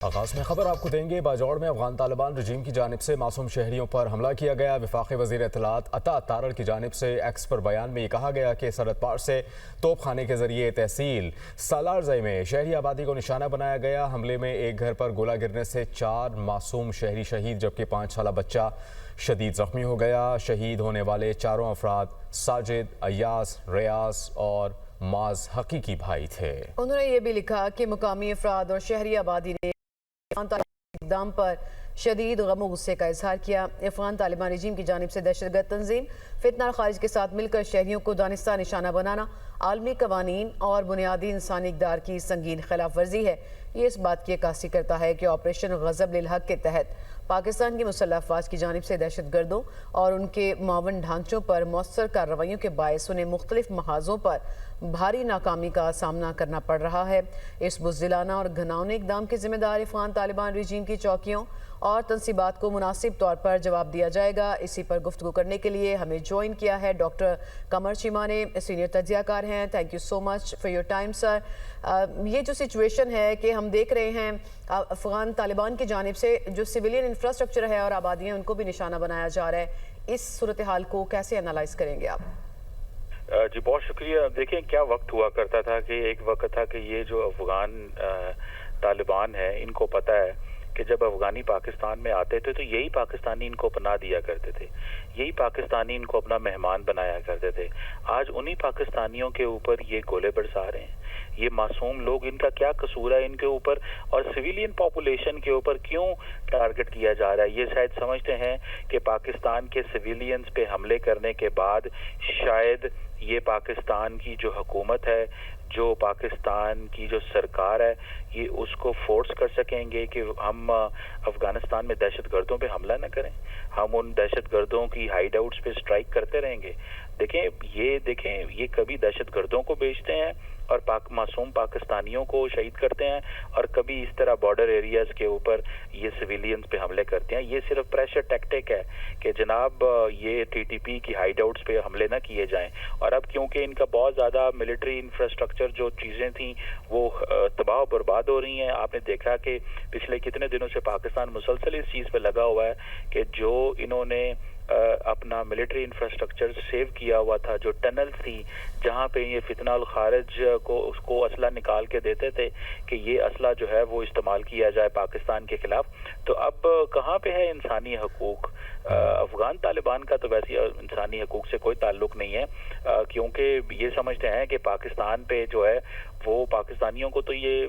आगाज में खबर आपको देंगे। बाजौड़ में अफगान तालिबान रजीम की जानिब से मासूम शहरियों पर हमला किया गया। वफाकी वज़ीर इत्तलात अता तारड़ की जानिब से एक्स पर बयान में ये कहा गया कि सरहद पार से तोप खाने के जरिए तहसील सालारजई में शहरी आबादी को निशाना बनाया गया। हमले में एक घर पर गोला गिरने से 4 मासूम शहरी शहीद जबकि 5 साला बच्चा शदीद जख्मी हो गया। शहीद होने वाले चारों अफराद साजिद, अयास, रियाज और माज हकीकी भाई थे। उन्होंने ये भी लिखा कि मुकामी अफराद और शहरी आबादी ने इक़दाम पर शदीद गम गुस्से का इजहार किया। अफगान तालिबान रजीम की जानिब से दहशतगर्द तंजीम फितना खारिज के साथ मिलकर शहरियों को दानिस्ता निशाना बनाना आलमी कवानीन और बुनियादी इंसानी इक़दार की संगीन खिलाफ वर्जी है। ये इस बात की अक्कासी करता है कि ऑपरेशन गज़ब लिल हक के तहत पाकिस्तान की मुसल्लह अफवाज की जानिब से दहशतगर्दों और उनके मावन ढांचों पर मौसर कार्रवाइयों के बायस उन्हें मुख्तलिफ महाजों पर भारी नाकामी का सामना करना पड़ रहा है। इस बुज़दिलाना और घिनौने इक़दाम के जिम्मेदार अफगान तालिबान रजीम की चौकियों और तनसीबात को मुनासिब तौर पर जवाब दिया जाएगा। इसी पर गुफ्तगू करने के लिए हमें ज्वाइन किया है डॉक्टर कमर चीमा ने, सीनियर तज्ज़ियाकार हैं। Thank you so much for your time sir. ये जो सिचुएशन है कि हम देख रहे हैं अफगान तालिबान की जानिब से जो सिविलियन इंफ्रास्ट्रक्चर है और आबादियाँ उनको भी निशाना बनाया जा रहा है, इस सूरत हाल को कैसे एनालाइज करेंगे आप? जी बहुत शुक्रिया। देखें क्या वक्त हुआ करता था कि एक वक्त था कि ये जो अफगान तालिबान है इनको पता है कि जब अफगानी पाकिस्तान में आते थे तो यही पाकिस्तानी इनको पनाह दिया करते थे, यही पाकिस्तानी इनको अपना मेहमान बनाया करते थे। आज उन्हीं पाकिस्तानियों के ऊपर ये गोले बरसा रहे हैं। ये मासूम लोग, इनका क्या कसूर है इनके ऊपर, और सिविलियन पॉपुलेशन के ऊपर क्यों टारगेट किया जा रहा है? ये शायद समझते हैं कि पाकिस्तान के सिविलियंस पे हमले करने के बाद शायद ये पाकिस्तान की जो हुकूमत है, जो पाकिस्तान की जो सरकार है, ये उसको फोर्स कर सकेंगे कि हम अफगानिस्तान में दहशतगर्दों पे हमला न करें, हम उन दहशतगर्दों की हाइड आउट्स पे स्ट्राइक करते रहेंगे। देखें ये कभी दहशतगर्दों को बेचते हैं और मासूम पाकिस्तानियों को शहीद करते हैं, और कभी इस तरह बॉर्डर एरियाज के ऊपर ये सिविलियंस पे हमले करते हैं। ये सिर्फ प्रेशर टैक्टिक है कि जनाब ये टीटीपी की हाइड आउट्स पे हमले ना किए जाएं। और अब क्योंकि इनका बहुत ज़्यादा मिलिट्री इंफ्रास्ट्रक्चर जो चीज़ें थी वो तबाह बर्बाद हो रही हैं। आपने देखा कि पिछले कितने दिनों से पाकिस्तान मुसलसल इस चीज़ पे लगा हुआ है कि जो इन्होंने अपना मिलिट्री इंफ्रास्ट्रक्चर सेव किया हुआ था, जो टनल थी जहां पे ये फितना उल खारिज को उसको असला निकाल के देते थे कि ये असला जो है वो इस्तेमाल किया जाए पाकिस्तान के खिलाफ, तो अब कहाँ पे है इंसानी हकूक? अफगान तालिबान का तो वैसे इंसानी हकूक से कोई ताल्लुक नहीं है, क्योंकि ये समझते हैं कि पाकिस्तान पे जो है वो पाकिस्तानियों को तो ये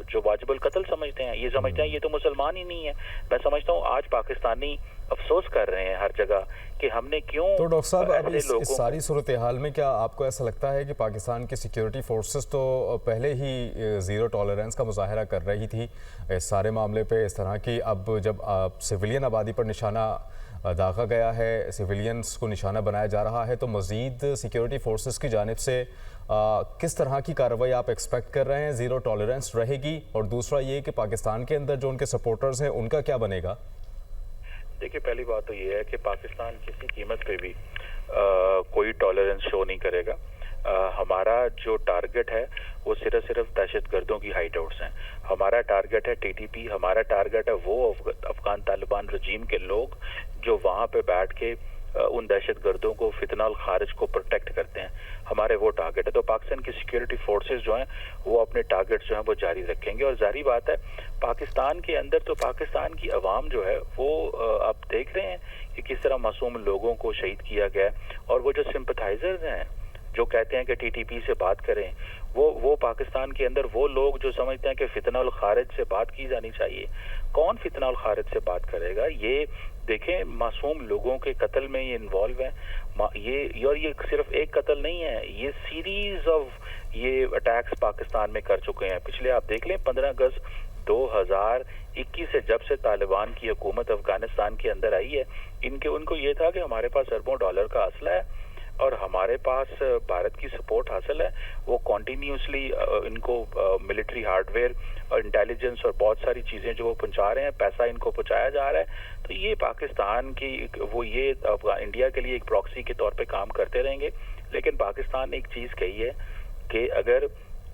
जो वाजिबुल कत्ल समझते हैं, ये समझते हैं ये तो मुसलमान ही नहीं है। मैं समझता हूँ आज पाकिस्तानी अफसोस कर रहे हैं हर जगह कि हमने क्यों। तो डॉक्टर साहब, अब इस सारी सूरत हाल में क्या आपको ऐसा लगता है कि पाकिस्तान की सिक्योरिटी फोर्सेस तो पहले ही ज़ीरो टॉलरेंस का मुजाहरा कर रही थी इस सारे मामले पे इस तरह की, अब जब सिविलियन आबादी पर निशाना दागा गया है, सिविलियंस को निशाना बनाया जा रहा है, तो मज़ीद सिक्योरिटी फोर्सेस की जानिब से किस तरह की कार्रवाई आप एक्सपेक्ट कर रहे हैं? ज़ीरो टॉलरेंस रहेगी? और दूसरा ये कि पाकिस्तान के अंदर जो उनके सपोर्टर्स हैं उनका क्या बनेगा? देखिए पहली बात तो ये है कि पाकिस्तान किसी कीमत पे भी कोई टॉलरेंस शो नहीं करेगा। हमारा जो टारगेट है वो सिर्फ दहशतगर्दों की हाइड आउट्स हैं। हमारा टारगेट है टीटीपी, हमारा टारगेट है वो अफगान तालिबान रजीम के लोग जो वहाँ पे बैठ के उन दहशतगर्दों को, फितना उल खारिज को प्रोटेक्ट करते हैं। हमारे वो टारगेट है। तो पाकिस्तान की सिक्योरिटी फोर्सेस जो हैं वो अपने टारगेट्स जो हैं वो जारी रखेंगे। और जारी बात है पाकिस्तान के अंदर तो पाकिस्तान की अवाम जो है वो आप देख रहे हैं कि किस तरह मासूम लोगों को शहीद किया गया। और वो जो सिंपथाइजर्स हैं जो कहते हैं कि टीटीपी से बात करें, वो पाकिस्तान के अंदर वो लोग जो समझते हैं कि फितना उल खारिज से बात की जानी चाहिए। कौन फितना उल खारिज से बात करेगा? ये देखें मासूम लोगों के कत्ल में ये इन्वॉल्व है। ये सिर्फ एक कत्ल नहीं है, ये सीरीज ऑफ ये अटैक्स पाकिस्तान में कर चुके हैं। पिछले आप देख लें 15 अगस्त 2021 से जब से तालिबान की हुकूमत अफगानिस्तान के अंदर आई है, उनको ये था कि हमारे पास अरबों डॉलर का असला है और हमारे पास भारत की सपोर्ट हासिल है। वो कॉन्टीन्यूसली इनको मिलिट्री हार्डवेयर और इंटेलिजेंस और बहुत सारी चीज़ें जो वो पहुंचा रहे हैं, पैसा इनको पहुंचाया जा रहा है। तो ये पाकिस्तान की वो ये इंडिया के लिए एक प्रॉक्सी के तौर पे काम करते रहेंगे। लेकिन पाकिस्तान ने एक चीज़ कही है कि अगर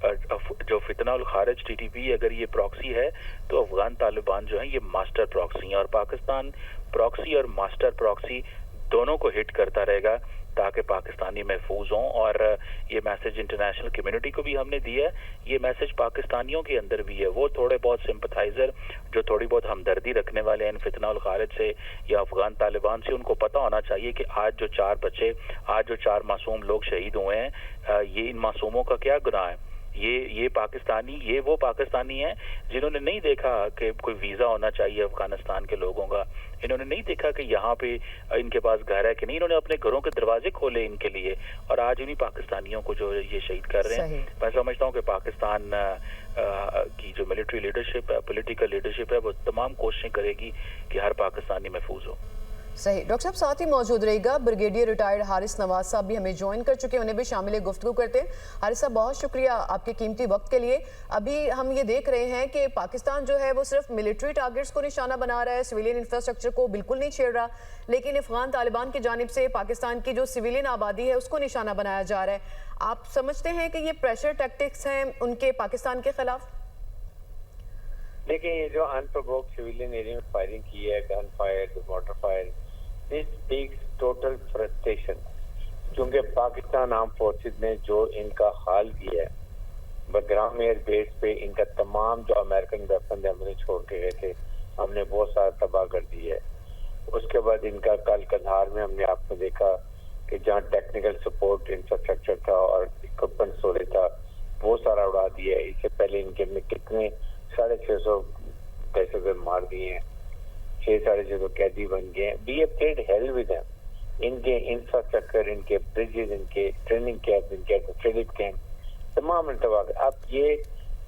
जो फितना उल खारिज टीटीपी अगर ये प्रॉक्सी है तो अफगान तालिबान जो है ये मास्टर प्रॉक्सी हैं और पाकिस्तान प्रॉक्सी और मास्टर प्रॉक्सी दोनों को हिट करता रहेगा ताकि पाकिस्तानी महफूज हों। और ये मैसेज इंटरनेशनल कम्युनिटी को भी हमने दिया है, ये मैसेज पाकिस्तानियों के अंदर भी है। वो थोड़े बहुत सिंपथाइजर जो थोड़ी बहुत हमदर्दी रखने वाले हैं फितना उल खारिज से या अफगान तालिबान से, उनको पता होना चाहिए कि आज जो 4 बच्चे, आज जो 4 मासूम लोग शहीद हुए हैं, ये इन मासूमों का क्या गुनाह है। ये पाकिस्तानी, ये वो पाकिस्तानी हैं जिन्होंने नहीं देखा कि कोई वीज़ा होना चाहिए अफगानिस्तान के लोगों का, इन्होंने नहीं देखा कि यहाँ पे इनके पास घर है कि नहीं, इन्होंने अपने घरों के दरवाजे खोले इनके लिए और आज उन्हीं पाकिस्तानियों को जो ये शहीद कर रहे हैं। मैं समझता हूँ कि पाकिस्तान की जो मिलिट्री लीडरशिप है, पॉलिटिकल लीडरशिप है, वो तमाम कोशिशें करेगी कि हर पाकिस्तानी महफूज हो। सही। डॉक्टर साहब साथ ही मौजूद रहेगा ब्रिगेडियर रिटायर्ड हारिस नवाज साहब भी हमें ज्वाइन कर चुके हैं, उन्हें भी शामिल गुफ्तगू करते हैं। हारिस साहब बहुत शुक्रिया आपके कीमती वक्त के लिए। अभी हम ये देख रहे हैं कि पाकिस्तान जो है वो सिर्फ मिलिट्री टारगेट्स को निशाना बना रहा है, सिविलियन इंफ्रास्ट्रक्चर को बिल्कुल नहीं छेड़ रहा, लेकिन अफगान तालिबान की जानिब से पाकिस्तान की जो सिविलियन आबादी है उसको निशाना बनाया जा रहा है। आप समझते हैं कि ये प्रेशर टैक्टिक्स हैं उनके पाकिस्तान के खिलाफ? देखिए, ये जो अनप्रोवोक्ड सिविलियन एरिया में फायरिंग की है, gun fire, water fire, this speaks total frustration. क्योंकि पाकिस्तान आर्म फोर्सेस ने जो इनका हाल किया है बग्राम एयर बेस पे, इनका तमाम जो अमेरिकन वेपन हमने छोड़ के गए थे, हमने बहुत सारा तबाह कर दिया है। उसके बाद इनका कल कंधार में हमने आपको देखा कि जहाँ टेक्निकल सपोर्ट इंफ्रास्ट्रक्चर था और इक्विपमेंट सोरे था, वो सारा उड़ा दिया है। इससे पहले इनके में कितने 650 दहशतगर्द मार दिए हैं, 600-650 कैदी बन गए हैं। We have played hell with them. इनके इंफ्रास्ट्रक्चर, इनके ब्रिजेस, इनके ट्रेनिंग कैंप, इनके ट्रेनिंग कैंप तमाम तबाह। अब ये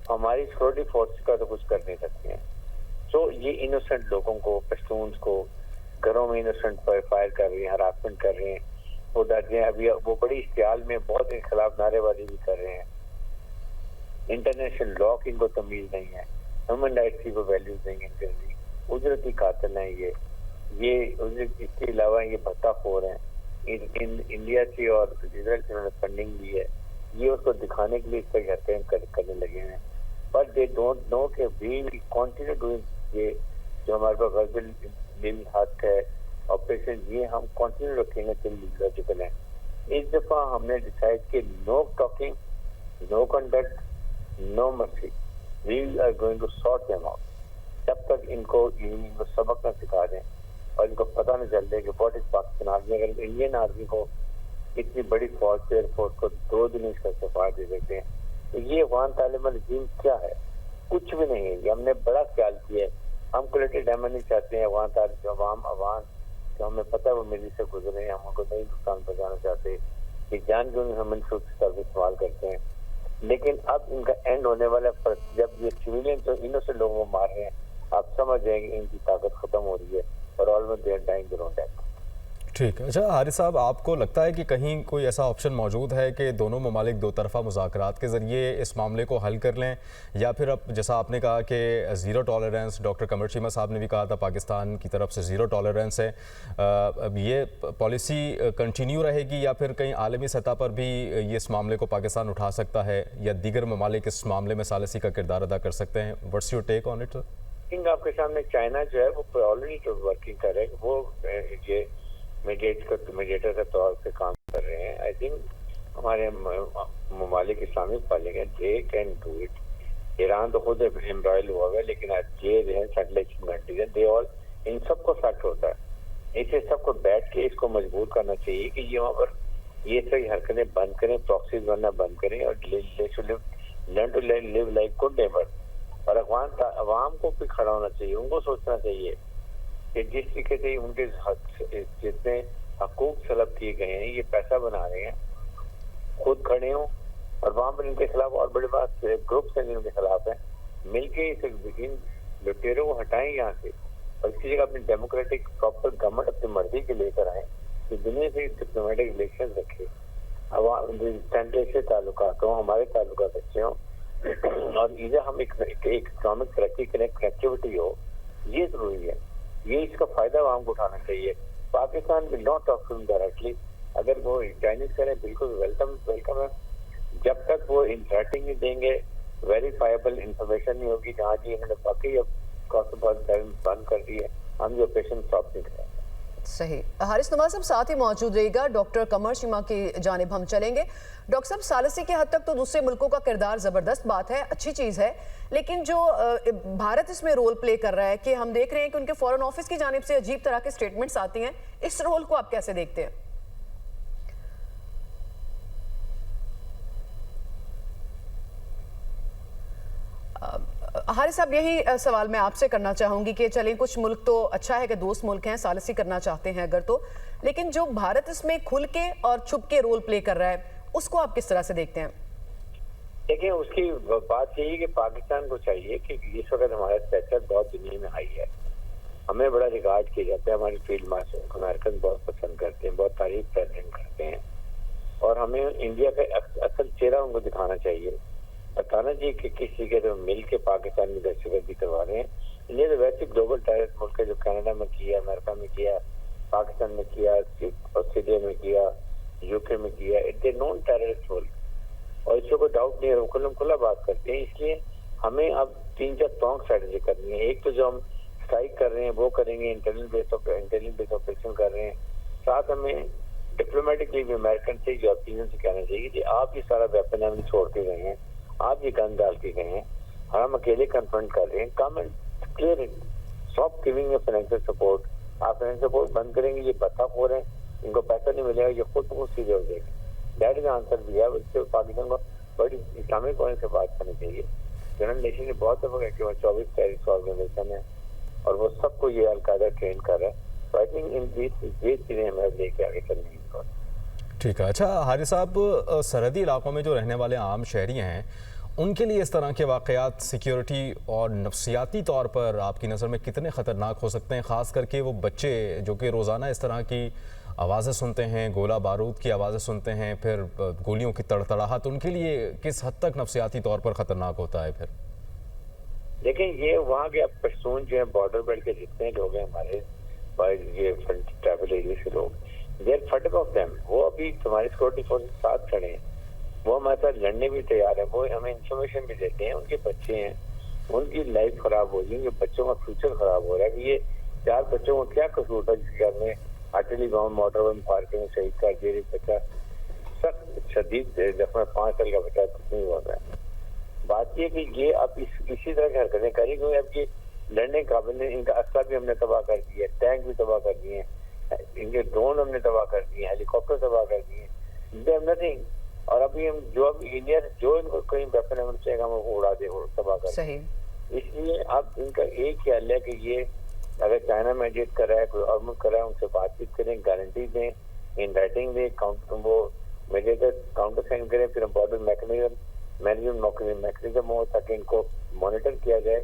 हमारी सिक्योरिटी फोर्स का तो कुछ कर नहीं सकते हैं। तो ये इनोसेंट लोगों को, पश्तून्स को घरों में इनोसेंट पर फायर कर रहे हैं, हरासमेंट कर रहे हैं, वो दर्जे अभी वो बड़ी इश्तियाल में बहुत के खिलाफ नारेबाजी भी कर रहे हैं। इंटरनेशनल लॉ की इनको तमीज नहीं है, ह्यूमन राइट्स की कोई वैल्यूज नहीं है, उजरती कातिल हैं ये इसके अलावा ये भत्ताखोर हैं। इंडिया से और इजराइल से उन्होंने फंडिंग ली है, ये उसको दिखाने के लिए इस तरह हरकतें करने लगे हैं। बट दे डोंट नो कि वी कंटिन्यू डूइंग ये जो हमारे पास गजल दिल हक है ऑपरेशन, ये हम कंटिन्यू रखेंगे till लॉजिकल है। इस दफा हमने डिसाइड कि no talking, no conduct, no mercy, we are going to sort them out. तब तक इनको सबक न सिखा दें और इनको पता न चल दे कि व्हाट इज पाकिस्तान आर्मी। अगर इंडियन आर्मी को इतनी बड़ी फौज, एयरफोर्स को 2 दिन इसका सफार दे देते हैं, तो ये अफगान तालिबान रजीम क्या है? कुछ भी नहीं है। ये हमने बड़ा ख्याल किया है, हम कोलेटेड डैमेज नहीं चाहते हैं। अफगान जो हमें पता है वो मिली से गुजरे हैं, हम उनको नहीं नुकसान पहुंचाना चाहते, कि जान के हम इस्तेमाल करते हैं। लेकिन अब इनका एंड होने वाला है जब ये सिविलियन तो इनोसेंट लोगों को मार रहे हैं। आप समझ जाएंगे इनकी ताकत खत्म हो रही है और almost they are dying their own death. ठीक है। अच्छा हारिस साहब, आपको लगता है कि कहीं कोई ऐसा ऑप्शन मौजूद है कि दोनों ममालिक दो तरफ़ा मुज़ाकरात के ज़रिए इस मामले को हल कर लें, या फिर अब जैसा आपने कहा कि ज़ीरो टॉलरेंस, डॉक्टर कमर चीमा साहब ने भी कहा था पाकिस्तान की तरफ से ज़ीरो टॉलरेंस है, अब ये पॉलिसी कंटिन्यू रहेगी या फिर कहीं आलमी सतह पर भी ये इस मामले को पाकिस्तान उठा सकता है या दीगर ममालिक इस मामले में सालिसी का किरदार अदा कर सकते हैं? What's your take on it? आपके सामने चाइना जो है वो ऑलरेडी वर्किंग कर रहे हैं, वो ये मीडिएटर के तौर पे काम कर रहे हैं। आई थिंक हमारे ममालिक इस्लामिक पालेंगे, they can do it. Iran तो खुद एम्ब्रॉयल हुआ है, लेकिन ये सैटेलाइट कंट्रीज दे ऑल, इन सबको फैक्ट होता है। इसे सबको बैठ के इसको मजबूर करना चाहिए कि ये वहाँ पर ये सही हरकतें बंद करें, प्रॉक्सीज बनना बंद करें और learn to live like good neighbour. और अवाम को भी खड़ा होना चाहिए, उनको सोचना चाहिए कि जिस तरीके से उनके जितने हकूक तलब किए गए हैं, ये पैसा बना रहे हैं, खुद खड़े हों और वहां पर इनके खिलाफ और बड़े बात ग्रुप्स हैं जिनके खिलाफ है, मिलके इन लुटेरों को हटाएं यहाँ से और इसकी जगह अपनी डेमोक्रेटिक प्रॉपर गवर्नमेंट अपनी मर्जी के लेकर आए कि दुनिया से डिप्लोमेटिक रिलेशन रखे, सेंट्रल से ताल्लुकात हों, हमारे ताल्लुकात अच्छे हों और इधर हम एक इकोनॉमिक तरक्की कनेक्टिविटी हो, ये जरूरी है। ये इसका फायदा आवाम को उठाना चाहिए। Pakistan will not talk to directly, अगर वो चाइनीज करें बिल्कुल वेलकम है, जब तक वो इंटरेक्टिंग नहीं देंगे, वेरीफाइबल इंफॉर्मेशन नहीं होगी, जहाँ जी इन्होंने बाकी अब कॉस्ट बंद कर दी है, हम जो पेशेंट स्टॉप नहीं करेंगे। सही। हारिस नवाज साहब साथ ही मौजूद रहेगा। डॉक्टर कमर शीमा की जानिब हम चलेंगे। डॉक्टर साहब, सालिसी के हद तक तो दूसरे मुल्कों का किरदार जबरदस्त बात है, अच्छी चीज है, लेकिन जो भारत इसमें रोल प्ले कर रहा है कि हम देख रहे हैं कि उनके फॉरेन ऑफिस की जानिब से अजीब तरह के स्टेटमेंट्स आती हैं, इस रोल को आप कैसे देखते हैं? हारिस साहब, यही सवाल मैं आपसे करना चाहूंगी कि चलें, कुछ मुल्क तो अच्छा है कि दोस्त मुल्क हैं, सालिसी करना चाहते हैं अगर तो, लेकिन जो भारत इसमें खुल के और छुप के रोल प्ले कर रहा है, उसको आप किस तरह से देखते हैं? देखिए, उसकी बात यही है कि पाकिस्तान को चाहिए कि इस वक्त हमारा स्टेचर बहुत दुनिया में हाई है, हमें बड़ा रिगार्ड किया जाता है, हमारे फील्ड मार्शल को अमेरिकन बहुत पसंद करते हैं, बहुत तारीफ प्रेजेंट करते हैं, और हमें इंडिया का असल चेहरा उनको दिखाना चाहिए, बताना चाहिए कि किसी के तो मिल के पाकिस्तान में दहशतगर्दी करवा रहे हैं। इंडिया तो वैसे ग्लोबल टेररिस्ट मुल्क है, जो कनाडा में किया, अमेरिका में किया, पाकिस्तान में किया, ऑस्ट्रेलिया में किया, यूके में किया, इट इज नॉन टेररिस्ट मुल्क, और इससे कोई डाउट नहीं है, खुला बात करते हैं। इसलिए हमें अब 3-4 स्ट्रॉन्ग स्ट्रेटेजी करनी है। एक तो जो हम स्ट्राइक कर रहे हैं वो करेंगे, इंटरनल बेस ऑपरेशन कर रहे हैं, साथ हमें डिप्लोमेटिकली भी अमेरिकन से, यूरोपियन से कहना चाहिए कि आप ये सारा वेपन हम छोड़ के गए हैं, आप ये गन डाल के गए हैं, और हम अकेले कन्फ्रंट कर रहे हैं, come and clear it, stop giving a financial support. आप फाइनेंशियल सपोर्ट बंद करेंगे, ये बदतख रहे हैं, इनको पैसा नहीं मिलेगा, ये खुद को सीधे हो जाएगी। दैट इज आंसर दिया। उससे पाकिस्तान को बड़ी इस्लामिक पॉइंट से बात करनी चाहिए। यूनाइटेड नेशन ने बहुत दफा कहा कि वह 24 टेररिस्ट ऑर्गेनाइजेशन है और वो सबको ये अलकायदा ट्रेन कर रहा है। तो आई थिंक इन ये चीजें हमें लेके आगे चलनी है। ठीक है। अच्छा हारिस साहब, सरहदी इलाकों में जो रहने वाले आम शहरी हैं, उनके लिए इस तरह के वाक़यात सिक्योरिटी और नफ्सियाती तौर पर आपकी नज़र में कितने ख़तरनाक हो सकते हैं, ख़ास करके वो बच्चे जो कि रोज़ाना इस तरह की आवाज़ें सुनते हैं, गोला बारूद की आवाज़ें सुनते हैं, फिर गोलियों की तड़तड़ाहट, उनके लिए किस हद तक नफ्सियाती तौर पर ख़तरनाक होता है? फिर देखिए, ये वहाँ के पश्तून जो है, बॉर्डर बेल्ट के जितने लोग हैं हमारे, ये ट्राइबल एरिया से लोग, देयर फटेड ऑफ देम, वो अभी तुम्हारी सिक्योरिटी फोर्स के साथ खड़े हैं, वो हमारे साथ लड़ने भी तैयार है, वो हमें इंफॉर्मेशन भी देते हैं। उनके बच्चे हैं, उनकी लाइफ खराब हो रही है, उनके बच्चों का फ्यूचर खराब हो रहा है। ये 4 बच्चों को क्या कसूर था जिसके घर में आर्टिलरी बम, मोटर बम फाड़ के शहीद कर दिया, बच्चा सख्त शदीद जख्म, 5 साल का बच्चा कुछ नहीं हुआ है। बात ये कि ये अब इसी तरह की हरकतें करें, क्योंकि अब ये लड़ने काबिल नहीं, इनका अस्ला भी हमने तबाह कर दिया, टैंक भी तबाह कर दिए, इनके ड्रोन हमने तबाह कर दिए, हेलीकॉप्टर तबाह कर दिए, दे हैव नथिंग। और अभी हम जो अब इंडिया से जो इनको कहीं वेपन है उनसे हम उड़ा दे, तबाह कर सही। इसलिए अब इनका एक ही हल है कि ये अगर चाइना मेडिएट कर रहा है, कोई और मुल्क कर रहा है, उनसे बातचीत करें, गारंटी दें, इन राइटिंग दें, वो मेडिएटर काउंटर साइन करें, फिर बॉर्डर मैकेनिज्म हो ताकि इनको मॉनिटर किया जाए,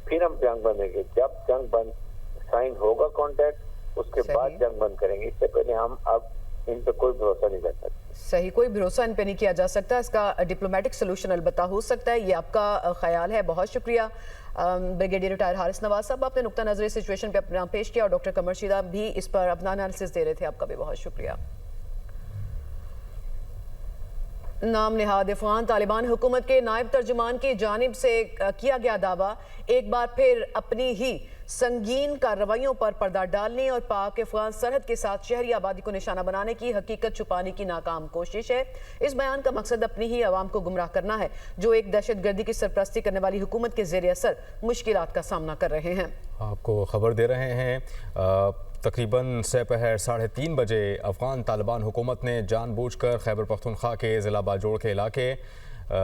फिर हम जंग बंदेंगे। जब जंग बंद साइन होगा कॉन्ट्रैक्ट, उसके बाद जंग बंद करेंगे। इससे पहले हम अब इन पर कोई भरोसा नहीं कर सकते। सही, कोई भरोसा इन पे नहीं किया जा सकता। इसका डिप्लोमेटिक सोल्यूशन अलबत्ता हो सकता है, ये आपका ख्याल है। बहुत शुक्रिया ब्रिगेडियर रिटायर हारिस नवाज साहब, आपने नुक्ता नज़र सिचुएशन पे अपना पेश किया, और डॉक्टर कमर शीमा भी इस पर अपना एनालिसिस दे रहे थे। आपका भी बहुत शुक्रिया। नाम निहाद अफगान तालिबान हुकूमत के नायब तर्जुमान की जानिब से किया गया दावा एक बार फिर अपनी ही संगीन कार्रवाइयों पर पर्दा डालने और पाक अफगान सरहद के साथ शहरी आबादी को निशाना बनाने की हकीकत छुपाने की नाकाम कोशिश है। इस बयान का मकसद अपनी ही आवाम को गुमराह करना है, जो एक दहशतगर्दी की सरपरस्ती करने वाली हुकूमत के ज़ेर असर मुश्किलात का सामना कर रहे हैं। आपको खबर दे रहे हैं, तकरीबन दोपहर 3:30 बजे अफगान तालिबान हुकूमत ने जानबूझकर खैबर पख्तूनख्वा के ज़िला बाजोड़ के इलाके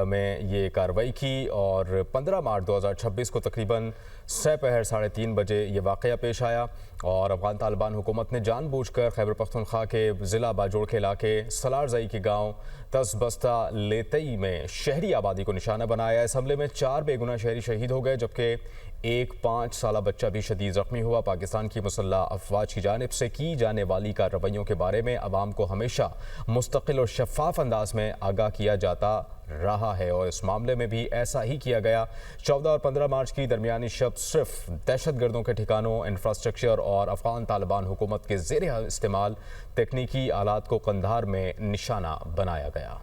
में ये कार्रवाई की, और 15 मार्च 2026 को तकरीबन दोपहर 3:30 बजे ये वाक़या पेश आया, और अफगान तालिबान हुकूमत ने जानबूझकर खैबर पख्तूनख्वा के ज़िला बाजोड़ के इलाके सलारजई के गाँव तसबस्ता लेतई में शहरी आबादी को निशाना बनाया। इस हमले में 4 बेगुनाह शहरी शहीद हो गए, जबकि एक 5 साला बच्चा भी शदीद ज़ख्मी हुआ। पाकिस्तान की मुसल्लह अफवाज की जानिब से की जाने वाली कार्रवाइयों के बारे में अवाम को हमेशा मुस्तकिल और शफाफ अंदाज में आगाह किया जाता रहा है, और इस मामले में भी ऐसा ही किया गया। 14 और 15 मार्च की दरमियानी शब सिर्फ दहशत गर्दों के ठिकानों, इंफ्रास्ट्रक्चर और अफगान तालिबान हुकूमत के ज़ेर इस्तेमाल तकनीकी आलात को कंधार में निशाना बनाया गया।